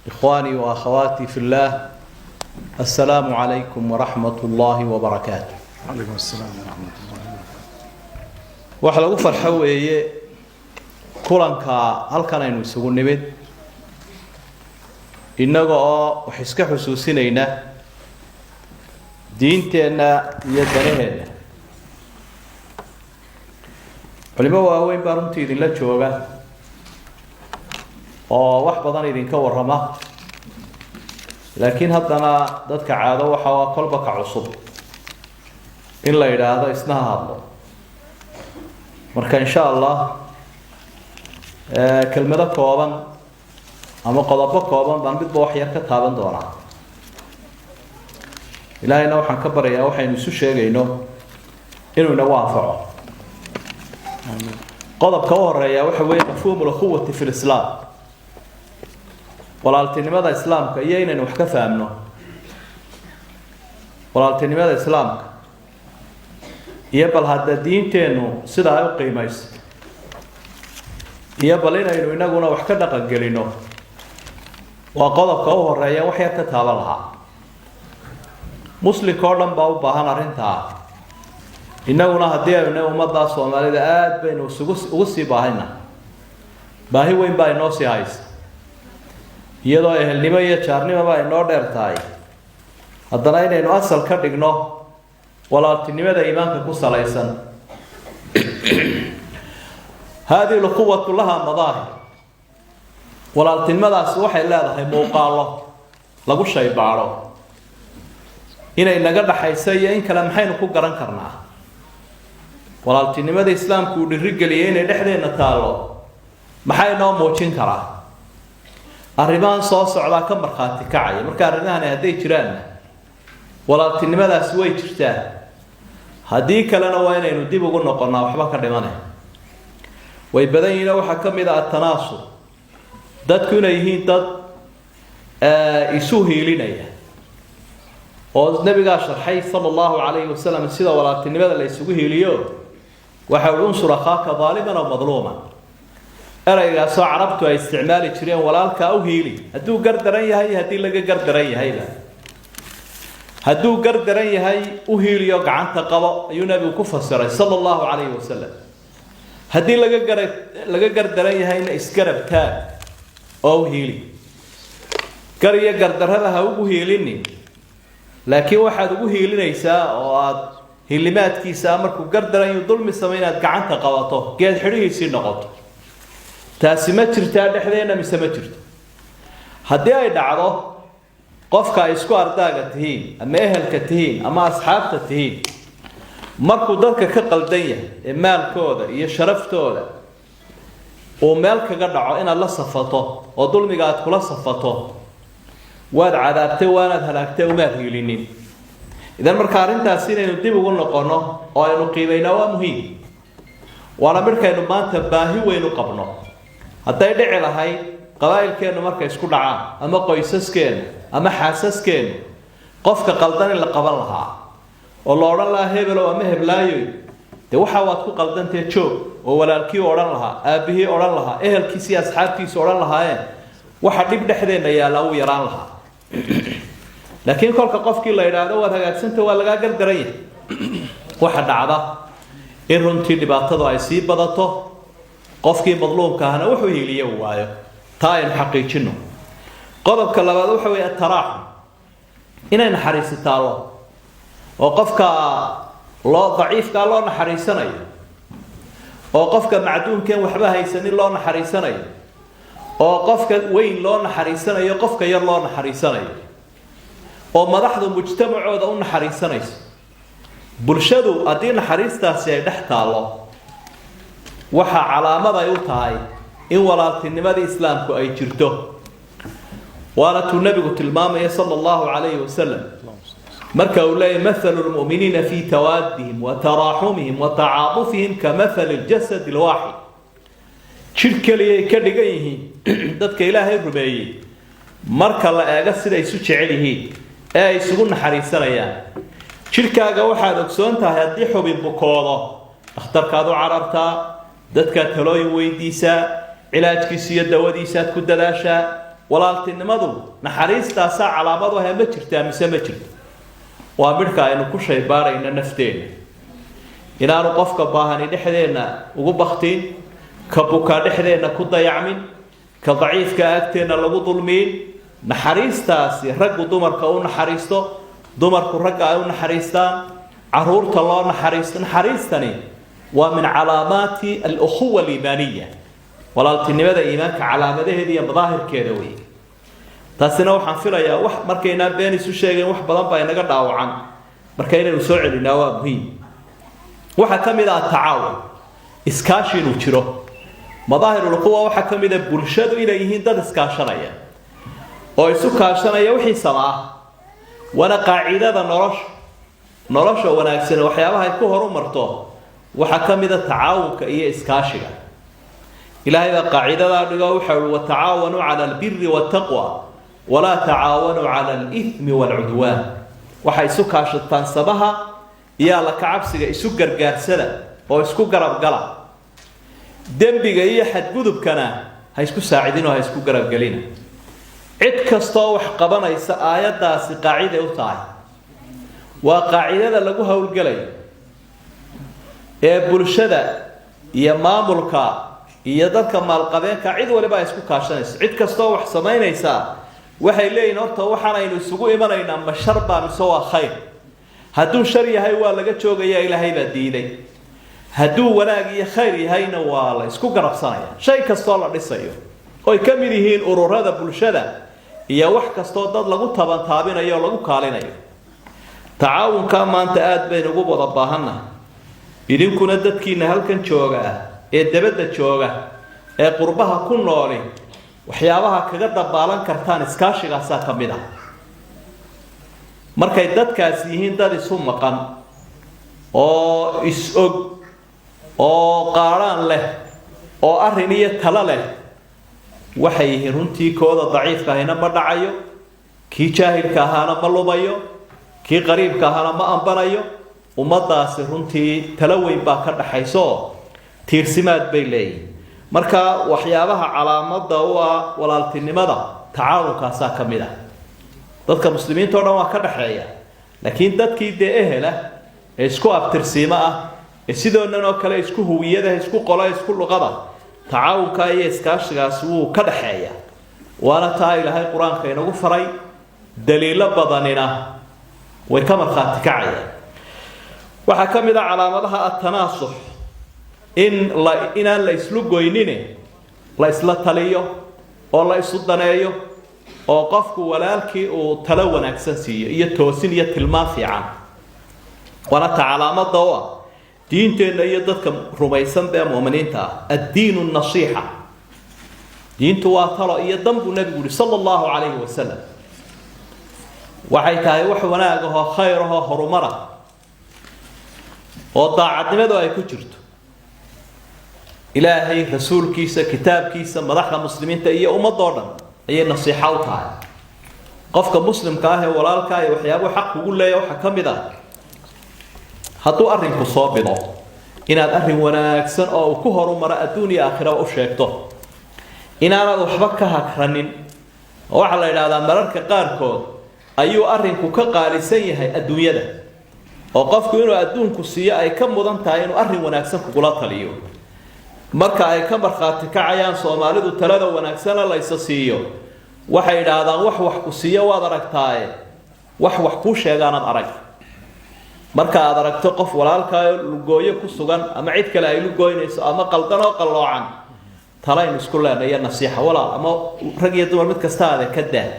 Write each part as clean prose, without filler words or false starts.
إخواني وأخواتي في الله السلام عليكم ورحمة الله وبركاته. عليكم السلام ورحمة الله وبركاته. waxa lagu farxaweeye kulanka halkan aynu isugu nimid inaga oo wax iska xusuusinayna diinteena iyo danaheena. culimo waaweyn baa runtii idinla jooga oo wax badan idinka warrama, laakiin haddana dadka caado waxa waa kolba ka cusub in la yidhaahdo isna ha hadlo. marka insha Allah kelmado kooban ama qodobo kooban baan midba wax yar ka taaban doonaa. ilaahayna waxaan ka baryayaa waxaynu isu sheegayno inuu inagu anfaco. qodobka u horeeya waxa weeye mafhuumul ukhuwati fil islaam, walaaltinimada islaamka iyo inaynu wax ka fahamno. walaaltinimada islaamka iyo bal hadda diinteenu sida ay u qiimayso iyo bal inaynu inaguna wax ka dhaqan gelino waa qodobka u horeeya wax yar ka taaban lahaa. muslimka oo dhan baa u baahan arrintaa. inaguna haddii aynu ummadda Soomaalida aad baynu ugu sii baahayna, baahi weyn baa inoo sii haysa, iyadoo ehelnimo iyo jaarnimo baa inoo dheer tahay. haddana inaynu asal ka dhigno walaaltinimada iimaanka ku salaysan. هذه القوة لها مظاهر. walaaltinimadaas waxay leedahay muuqaalo lagu shaybaaro inay naga dhaxayso iyo in kale maxaynu ku garan karnaa. walaaltinimada islaamku uu dhirigeliyay inay dhexdeena taalo maxay noo muujin karaa. arrimahan soo socdaa ka markhaati kacaya. marka arrimahan hadday jiraan walaaltinimadaas way jirtaa, haddii kalena waa inaynu dib ugu noqonnaa, waxba ka dhimanay. way badan yihiin. waxaa ka mid ah atanaasub, dadku inay yihiin dad isu hiilinaya, oo nabigaa sharxay sala allahu calayhi wasalam sida walaaltinimada la isugu hiiliyo. waxa uu unsur akhaaka daaliman aw madluuman, eraygaasoo carabtu ay isticmaali jireen walaalkaa u hiili hadduu gardaran yahay haddii laga gardaran yahayba. hadduu gardaran yahay u hiiliyo gacanta qabo ayuu nabigu ku fasiray sala allahu calayhi wasalam. haddii laga gardaran yahayna isgarab taag oo u hiili. gar iyo gardarrada ha ugu hiilinin, laakiin waxaad ugu hiilinaysaa oo aad hilimaadkiisa markuu gardaran iyo dulmi samay inaad gacanta qabato, geed xidhihiisii noqoto. taasi ma jirtaa dhexdeena mise ma jirto? haddii ay dhacdo qofka ay isku ardaaga tihiin ama ehelka tihiin ama asxaabta tihiin, markuu dadka ka qaldan yahay ee maalkooda iyo sharaftooda uu meel kaga dhaco inaad la safato oo dulmiga aad kula safato, waad cadaabtay waanaad halaagtay umaad hiilinin. idan marka arrintaas inaynu dib ugu noqonno oo aynu qiimaynaa waa muhiim. waana markaynu maanta baahi weyn u qabno. hadday dhici lahayd qabaa'ilkeennu markay isku dhacaan ama qoysaskeenu ama xaasaskeenu qofka qaldan in la qaban lahaa oo la odhan lahaa hebelow ama heblaayoy dee waxa waad ku qaldantee joog, oo walaalkii odhan lahaa, aabbihii odhan lahaa, ehelkiisii asxaabtiisu odhan lahaayeen, waxa dhib dhexdeenna yaalla wuu yaraan lahaa. laakiin kolka qofkii la yidhaahdo waad hagaagsanta waa lagaa gardaran yahay, waxa dhacda in runtii dhibaatadu ay sii badato, qofkii madluumka ahna wuxuu hiiliye uu waayo. taa aynu xaqiijino. qodobka labaad waxa weeye ataraaxum, inay naxariisi taalo oo qofka daciifkaa loo naxariisanayo, oo qofka macduumkeen waxba haysanin loo naxariisanayo, oo qofka weyn loo naxariisanayo, qofka yar loo naxariisanayo, oo madaxdu mujtamacooda u naxariisanayso. bulshadu haddii naxariistaasi ay dhex taallo, waxaa calaamad ay u tahay in walaaltinimadii islaamku ay jirto. waana tuu nabigu tilmaamaya sala allahu calayhi wasalam marka uu leeyahy mathalu lmu'miniina fii tawaadihim wa taraaxumihim wa tacaatufihim ka mathali ljasadi alwaaxid. jidh keliyay ka dhigan yihiin dadka ilaahay rumeeyey marka la eego siday isu jecel yihiin ee ay isugu naxariisanayaan. jidhkaaga waxaad ogsoon tahay haddii xubin bukoodo dhakhtarkaad u carartaa, dadkaad talooyin weydiisaa, cilaajkiisa iyo dawadiisaad ku dadaashaa, walaaltinimadu naxariistaasaa calaamad u ahay ma jirtaa mise ma jirto waa midhka aynu ku shaybaarayna nafteenna inaanu qofka baahani dhexdeenna ugu baktiin ka bukaa dhexdeenna ku dayacmin ka daciifka agteenna lagu dulmiin naxariistaasi raggu dumarka u naxariisto dumarku ragga ay u naxariistaan caruurta loo naxariisto naxariistani waa min calaamaati al-ukhuwa al-iimaaniya walaaltinimada iimaanka calaamadaheeda iyo madaahirkeeda weeye taasina waxaan filayaa wax markaynaa been isu sheegeen wax badan baa inaga dhaawacan marka inaynu soo celinaa waa muhiim waxaa ka mid ah tacaawun iskaashi inuu jiro madaahirul quwa waxaa ka mid ah bulshadu inay yihiin dad iskaashanaya oo isu kaashanaya wixii samaa wana qaacidada nolosha wanaagsan waxyaabaha ay ku horumarto waxaa ka mid ah tacaawunka iyo iskaashiga ilaahay baa qaacidadaa dhigo waxa uu watacaawanuu cala albirri wattaqwa walaa tacaawanuu cala alithmi waalcudwaan waxay isu kaashataan sabaha iyo alla kacabsiga isu gargaarsada oo isku garabgala dembiga iyo xadgudubkana ha isku saacidin oo ha isku garabgelina cid kastoo wax qabanaysa aayaddaasi qaaciday u tahay waa qaacidada lagu howlgelayo ee bulshada iyo maamulka iyo dadka maalqabeenka cid waliba ay isku kaashanayso cid kastoo wax samaynaysaa waxay leeyihiin horta waxaanaynu isugu imanaynaa ma shar baa mise waa khayr hadduu shar yahay waa laga joogayaa ilaahay baa diiday hadduu wanaag iyo khayr yahayna waa la isku garabsanaya shay kastoo la dhisayo oy ka mid yihiin ururada bulshada iyo wax kastoo dad lagu tabantaabinayo oo lagu kaalinayo tacaawunka maanta aad baynu ugu wada baahannahay idinkuna dadkiina halkan jooga ee dabadda jooga ee qurbaha ku nooli waxyaabaha kaga dabaalan kartaan iskaashigaasaa ka mid ah markay dadkaas yihiin dad isu maqan oo is-og oo qaadhaan leh oo arrin iyo talo leh waxay yihiin runtii kooda daciifka ahayna ma dhacayo kii jaahilka ahaana ma lumayo kii qariibka ahaana ma ambanayo ummadaasi runtii talo weyn baa ka dhaxayso tiirsimaad bay leeyihiin marka waxyaabaha calaamada u ah walaaltinimada tacaawunkaasaa ka mid ah dadka muslimiinta oo dhan waa ka dhaxeeya laakiin dadkii dee ehela ee isku abtirsiimo ah ee sidoonan oo kale isku huwiyada isku qola isku luqada tacaawunka iyo iskaashigaas wuu ka dhaxeeya waana taa ilaahay qur-aanka inagu faray daliilo badanina way ka markhaati kacayaan waxaa ka mid ah calaamadaha atanaasux inaan la islu goynine la isla taliyo oo la isu daneeyo oo qofku walaalkii uu talo wanaagsan siiyo iyo toosin iyo tilmaan fiican waana ta calaamada u ah diinteenna iyo dadka rumaysan bee mu'miniinta ah addiinu nasiixa diintu waa talo iyo dan buu nabigu yihi sala allahu calayhi wasalam waxay tahay wax wanaag ahoo khayr ahoo horumara oo daacadnimadu ay ku jirto ilaahay rasuulkiisa kitaabkiisa madaxda muslimiinta iyo ummadoo dhan ayay nasiixa u tahay qofka muslimka ah ee walaalka ah waxyaabo xaq ugu leeyahay waxa ka mid ah hadduu arrinku soo bido inaad arrin wanaagsan oo uu ku horumaro adduun iyo aakhira u sheegto inaanad waxba ka hakranin oo waxaa la yidhaahdaa mararka qaarkood ayuu arrinku ka qaalisan yahay adduunyada oo qofku inuu adduunku siiyo ay ka mudan tahay inuu arrin wanaagsan kugula taliyo marka ay ka markhaati kacayaan soomaalidu talada wanaagsana la isa siiyo waxay yidhaahdaan wax ku siiyo waad aragtaaye wax kuu sheegaanad arag marka aad aragto qof walaalkaayo lugooyo ku sugan ama cid kale ay lugoynayso ama qaldan oo qalloocan talaynu isku leenayo nasiixa walaal ama rag iyo dumar mid kastaada ka daa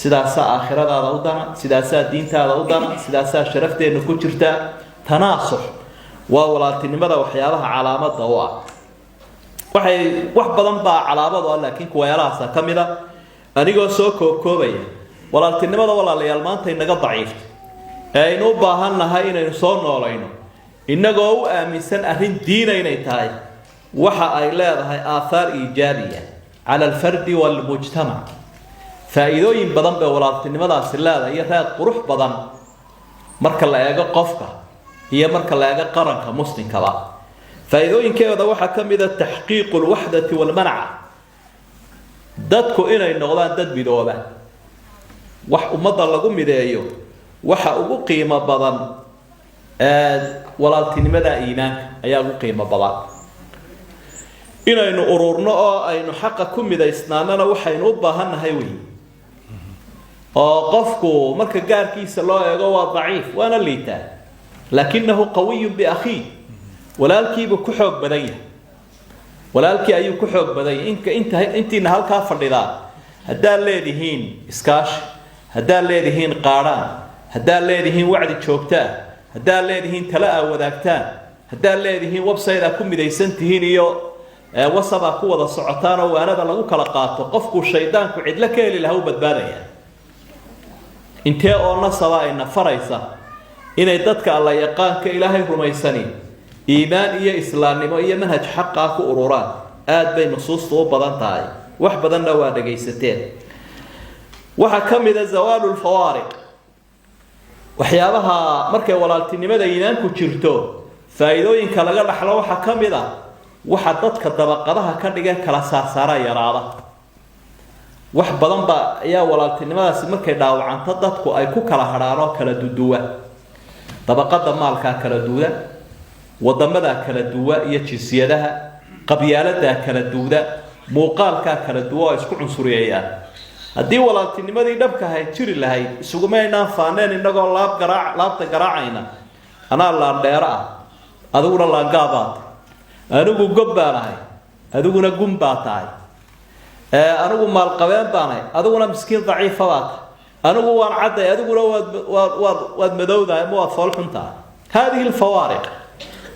sidaasaa aakhiradaada u dana sidaasaa diintaada u dana sidaasaa sharafteena ku jirtaa tanaasux waa walaaltinimada waxyaabaha calaamada u ah wax badan baa calaamad u ah laakiin kuwayaalahaasa ka mid a anigoo soo koobkoobaya walaaltinimada walaalayaal maanta inaga daciiftay ee aynu u baahan nahay inaynu soo noolayno innagoo u aaminsan arrin diina inay tahay waxa ay leedahay aathaar iijaabiya cala alfardi waalmujtamac faa'iidooyin badan bay walaaltinimadaasi leedahay iyo raad qurux badan marka la eego qofka iyo marka la eego qaranka muslimkaba faa'iidooyinkeeda waxaa ka mid ah taxqiiqu alwaxdati walmanca dadku inay noqdaan dad midooba wax ummadda lagu mideeyo waxa ugu qiimo badan walaaltinimada iimaanka ayaa ugu qiimo badan inaynu ururno oo aynu xaqa ku midaysnaanana waxaynu u baahannahay wey oo qofku marka gaarkiisa loo eego waa daciif waana liitaa laakinahu qawiyun biakhiih walaalkiibuu ku xoog badan yahay walaalkii ayuu ku xoog badan yahay intiina halkaa fadhidaa haddaad leedihiin iskaashi haddaad leedihiin qaadhaan haddaad leedihiin wacdi joogtaa haddaad leedihiin tala aa wadaagtaan haddaad leedihiin website aa ku midaysan tihiin iyo wasab aa ku wada socotaan oo waanada lagu kala qaato qofkuu shaydaanku cidlo ka heli laha u badbaadaya intee oo nasaba ayna faraysa inay dadka alla yaqaanka ilaahay rumaysani iimaan iyo islaamnimo iyo manhaj xaqaa ku ururaan aad bay nusuustu u badan tahay wax badanna waa dhagaysateen waxaa ka mid a zawaalu lfawaariq waxyaabaha markay walaaltinimada iimaanku jirto faa'iidooyinka laga dhaxlo waxaa ka mid a waxa dadka dabaqadaha ka dhigan kala saarsaara yaraada wax badan ba ayaa walaaltinimadaasi markay dhaawacanto dadku ay ku kala hadhaan oo kala duduwa dabaqada maalkaa kala duwa wadamadaa kala duwa iyo jinsiyadaha qabyaaladaa kala duwda muuqaalkaa kala duwa oo isku cunsuriyayaan haddii walaaltinimadii dhabka ahayd jiri lahayd isuguma aynaan faaneen innagoo laabta garaacayna anaa laandheero ah adiguna laangaabaad anigu gob baan ahay adiguna gun baa tahay anigu maalqabeen baan ahay adiguna miskiin daciifa baa tahay anigu waan cadday adiguna waad madowdahay ama waad foolxuntahay haadihi lfawaariq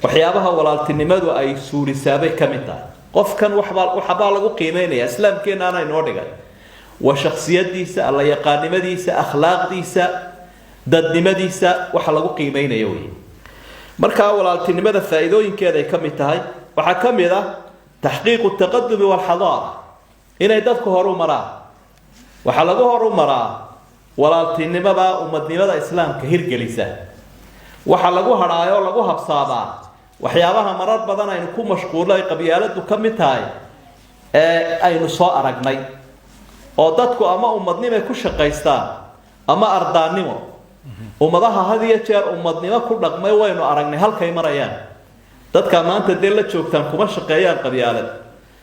waxyaabaha walaaltinimadu ay suurisaabay ka mid tahay qofkan waxbaa lagu qiimeynaya islaamkeenna ana inoo dhigay waa shaksiyadiisa alla yaqaannimadiisa akhlaaqdiisa dadnimadiisa waxa lagu qiimeynaya wey markaa walaaltinimada faa'iidooyinkeeda ay ka mid tahay waxaa ka mid ah taxqiiqu taqadumi walxadaara inay dadku horu maraan waxaa lagu horu maraa walaaltinimada ummadnimada islaamka hirgelisa waxa lagu hadhaayo lagu habsaabaa waxyaabaha marar badan aynu ku mashquulno ay qabyaaladu ka mid tahay ee aynu soo aragnay oo dadku ama ummadnimo ku shaqaystaan ama ardaannimo ummadaha had iyo jeer ummadnimo ku dhaqmay waynu aragnay halkay marayaan dadka maanta dee la joogtaan kuma shaqeeyaan qabyaalad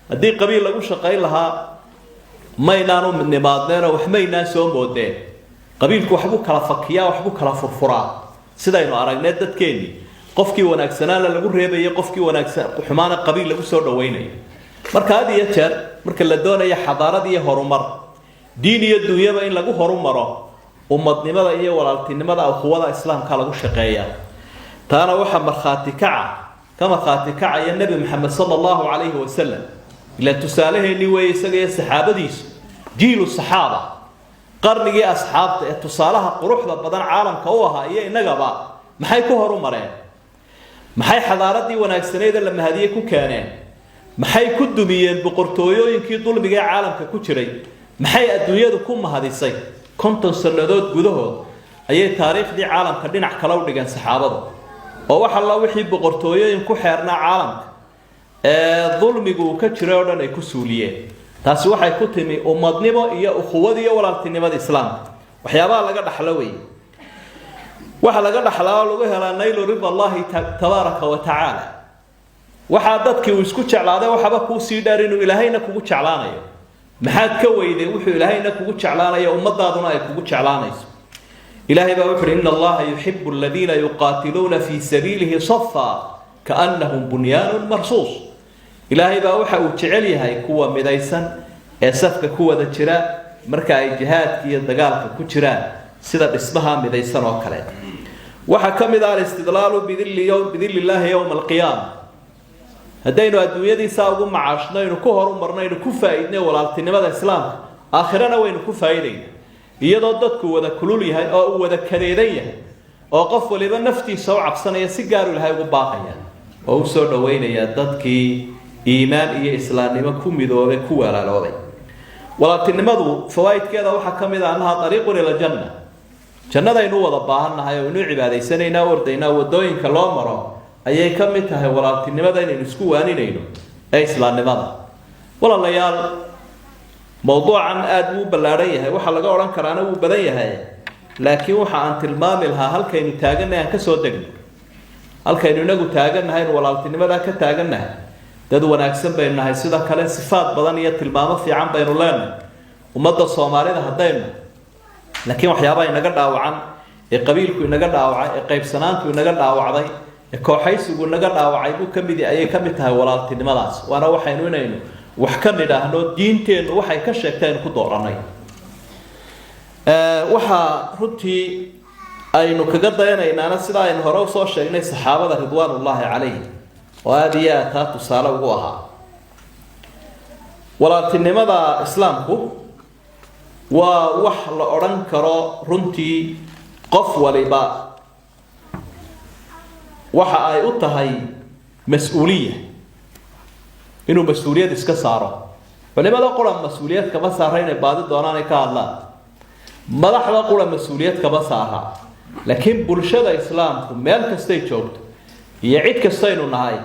haddii qabiil lagu shaqayn lahaa maynaan u nimaadneenoo wax maynaan soo moodeen qabiilku waxbuu kala fakiyaa waxbuu kala furfuraa sidaynu aragnay dadkeennii qofkii wanaagsanaana lagu reebayay qofkii wanaagsan xumaana qabiil lagu soo dhawaynayo marka had iyo jeer marka la doonayo xadaarad iyo horumar diin iyo dunyaba in lagu horumaro ummadnimada iyo walaaltinimada quwada islaamka lagu shaqeeyaa taana waxa markhaati kacaya nabi maxamed sallallahu alayhi wasallam ila tusaalaheeni way isaga iyo saxaabadiisu jiilu saxaaba qarnigii asxaabta ee tusaalaha quruxda badan caalamka u ahaa iyo inagaba maxay ku horumareen maxay xadaaradii wanaagsaneed la mahadiyay ku keeneen maxay ku dumiyeen boqortooyooyinkii dulmiga ee caalamka ku jiray maxay adduunyadu ku mahadisay 50 sanadood gudahood ayay taariikhdii caalamka dhinac kale u dhigeen saxaabadu oo waxa la wixii boqortooyooyin ku xeernaa caalamka ee dulmigu ka jiray oo dhan ay ku suuliyeen taasi waxay ku timi ummadnimo iyo ukhuwada iyo walaaltinimada islaamka waxyaabaha laga dhaxlo way waxa laga dhaxlaa lagu helaa naylu ridha Allahi tabaaraka wa ta'ala waxa dadkii uu isku jeclaaday waxaba ku sii dheer inuu ilaahayna kugu jeclaanayo maxaad ka weyday wuxuu ilaahayna kugu jeclaanayo ummadaaduna ay kugu jeclaanayso ilaahay baa wuxuu inna Allaha yuhibbu alladhina yuqatiluna fi sabilihi saffa ka'annahum bunyanun marsus ilaahay baa waxa uu jecel yahay kuwa midaysan ee safka ku wada jira marka ay jihaadka iyo dagaalka ku jiraan sida dhismaha midaysan oo kale waxa kamid ah istidlaalu bidillillahi yawm alqiyaamah hadaynu adduunyadiisa ugu macaashnayno ku horumarnayno ku faa'iidnay walaaltinimada islaamka aakhirana waynu ku faa'iideynaa iyadoo dadku wada kulul yahay oo uu wada kadeedan yahay oo qof waliba naftiisa u cabsanaya si gaar u ilahay ugu baaqaya oo u soo dhaweynaya dadkii iimaan iyo islaamnimo ku midoobay ku walaaloobay walaaltinimadu fawaaidkeeda waxa kamid ah annaha dariiqun ila janna jannadaynu wada baahannahay oo inuu cibaadaysanayna ordaynaa wadooyinka loo maro ayay ka mid tahay walaaltinimada inaynu isku waaninayno ee islaamnimada walaalayaal mawduucan aad buu ballaaran yahay waxa laga oran karaana wuu badan yahay laakiin waxa aan tilmaami lahaa halkaynu taaganahay aan ka soo degno halkaynu inagu taaganahay walaaltinimada ka taaganahay dad wanaagsan baynu nahay sida kale sifaad badan iyo tilmaamo fiican baynu leenahay ummadda Soomaalida hadaynu laakiin waxyaabaha inaga dhaawacan ee qabiilku inaga dhaawacay ee qaybsanaantu inaga dhaawacday ee kooxaysigu inaga dhaawacay buu kamid yahay ka mid tahay walaaltinimadaas waana waxaynu inaynu wax ka nidhaahno diinteenu waxay ka sheegteen ku dooranay waxa runtii aynu kaga dayanaynaa sida aynu hore u soo sheegnay saxaabada ridwaanullaahi calayhim oo aad iyo aad taa tusaale ugu ahaa walaaltinimada islaamku waa wax la oran karo runtii qof waliba waxa ay u tahay mas'uuliyad inuu mas'uuliyad iska saaro culimada qoran mas'uuliyad kama saarayna baadi doonaan ka hadlaan madaxda qoran mas'uuliyad kama saara laakiin bulshada islaamku meel kasta ay joogto iyo cid kasta inuu nahay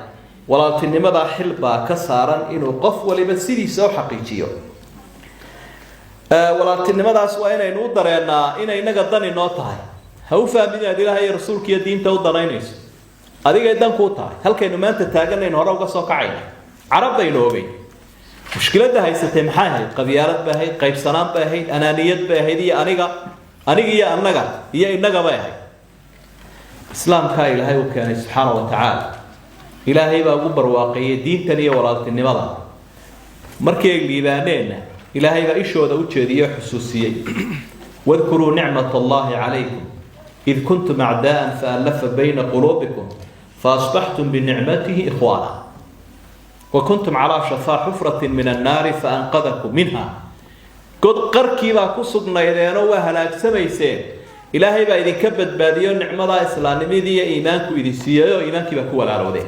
walaaltinimada xilba ka saaran inuu qof waliba sidiisa u xaqiijiyo walaaltinimadaas waa inaynu u dareenaa inay inaga dan inoo tahay ha u fahmin inaad ilaahay rasuulka iyo diinta u danaynayso adigay dan kuu tahay halkaynu maanta taaganayno hore uga soo kacayna carab baynu ogey mushkiladda haysatay maxay ahayd qabyaalad bay ahayd qaybsanaan bay ahayd anaaniyad bay ahayd iyo aniga iyo annaga iyo innaga bay ahayd islaamka ilaahay uu keenay subxaanahu wa tacaala ilaahay baa ugu barwaaqeeyay diintan iyo walaaltinimada markii ay liibaaneenna ilaahay baa ishooda u jeediyay xusuusiyay wadkuruu nicmatallahi calaykum id kuntum acdaa'an faallafa bayna quluubikum faasbaxtum binicmatihi ikhwaana وكنتم على شفا حفرة من النار فأنقذكم منها قد قركي با كسقنا يدينو وهلاك سميسين إلهي با إذن كبت باديو نعمة إسلام نميدي إيمانكو إذن سيئو إيمانكي با كوالا الودين